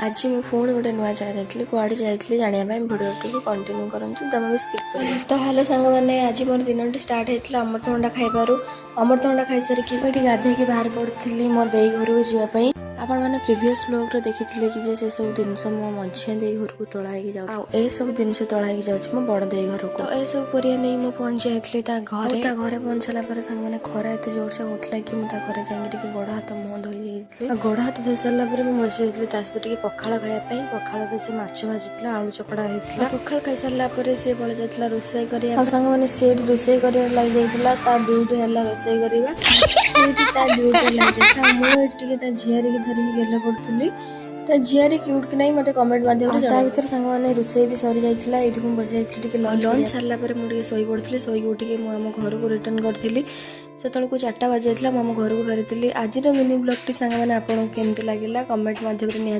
आज ମୁଁ ପୁଣି ଗୋଟେ ନୂଆ ଜାଗା ଯାଇଥିଲି କୁଆଡ଼େ ଯାଇଥିଲି ଜାଣିବା ପାଇଁ ଭିଡ଼ିଓଟିକୁ କଣ୍ଟିନ୍ୟू କରନ୍ତୁ ତମେ ବି ସ୍କିପ୍ କରିବ। ତ ହ୍ୟାଲୋ ସାଙ୍ଗମାନେ, ଆଜି ମୋର ଦିନଟି ଷ୍ଟାର୍ଟ ହେଇଥିଲା ଅମୃତଭଣ୍ଡା ଖାଇବାରୁ। ଅମୃତଭଣ୍ଡା ଖାଇସାରିକି ଏଠି ଗାଧେଇକି ବାହାରି ପଡ଼ିଥିଲି ମୋ ଦେଇ ଘରକୁ ଯିବା ପାଇଁ। ଆପଣମାନେ ପ୍ରିଭିୟସ୍ ବ୍ଲଗ୍ରେ ଦେଖିଥିଲେ କି ଯେ ସେସବୁ ଜିନିଷ ମୋ ମଝିଆ ଦେଇ ଘରକୁ ତୋଳା ହେଇକି ଯାଉଛି, ଆଉ ଏସବୁ ଜିନିଷ ତୋଳା ହେଇକି ଯାଉଛି ମୋ ବଡ଼ ଦେଇ ଘରକୁ। ତ ଏସବୁ ପରିବା ନେଇ ମୁଁ ପହଞ୍ଚି ଯାଇଥିଲି ତା ଘରେ ପହଞ୍ଚିଲା ପରେ ସାଙ୍ଗମାନେ ଖରା ଏତେ ଜୋରସେ ହଉଥିଲା କି ମୁଁ ତା ଘରେ ଯାଇକି ଟିକେ ଗୋଡ଼ ହାତ ମୁହଁ ଧୋଇ ଦେଇଥିଲି। ଆଉ ଗୋଡ଼ ହାତ ଧୋଇ ସାରିଲା ପରେ ମୁଁ ବସି ଯାଇଥିଲି ତା ସହିତ ଟିକେ ପଖାଳ ଖାଇବା ପାଇଁ। ପଖାଳରେ ସେ ମାଛ ଭାଜିଥିଲା, ଆଳୁ ଚକଡ଼ା ହେଇଥିଲା। ପଖାଳ ଖାଇସାରିଲା ପରେ ସେ ପଳେଇ ଯାଇଥିଲା ରୋଷେଇ କରିବା। ଆଉ ସାଙ୍ଗମାନେ ସେଇଠି ରୋଷେଇ କରିବାରେ ଲାଗିଯାଇଥିଲା, ତା ଡ୍ୟୁଟି ହେଲା ରୋଷେଇ କରିବା। ସେଇଠି ତା ଡ୍ୟୁଟିରେ ଲାଗିଯାଇଥିଲା। ମୁଁ ଏଠି ଟିକେ ତା ଝିଆରିକି ଧରିକି ଗେଲ କରୁଥିଲି। ତା ଝିଆରି କ୍ୟୁଟ୍ କି ନାହିଁ ମୋତେ କମେଣ୍ଟ ମାଧ୍ୟମରେ ତା ଭିତରେ ସାଙ୍ଗମାନେ ରୋଷେଇ ବି ସରିଯାଇଥିଲା। ଏଇଠି ମୁଁ ବସି ଯାଇଥିଲି ଟିକେ ଲଞ୍ଚ ସାରିଲା ପରେ ମୁଁ ଟିକେ ଶୋଇ ପଡ଼ିଥିଲି। ଶୋଇକି ଉଠିକି ମୁଁ ଆମ ଘରକୁ ରିଟର୍ନ କରିଥିଲି। ସେତେବେଳକୁ 4ଟା ବାଜିଯାଇଥିଲା। ମୁଁ ଆମ ଘରକୁ ଫେରିଥିଲି। ଆଜିର ମିନି ବ୍ଲଗ୍ଟି ସାଙ୍ଗମାନେ ଆପଣଙ୍କୁ କେମିତି ଲାଗିଲା କମେଣ୍ଟ ମାଧ୍ୟମରେ ନିହାତି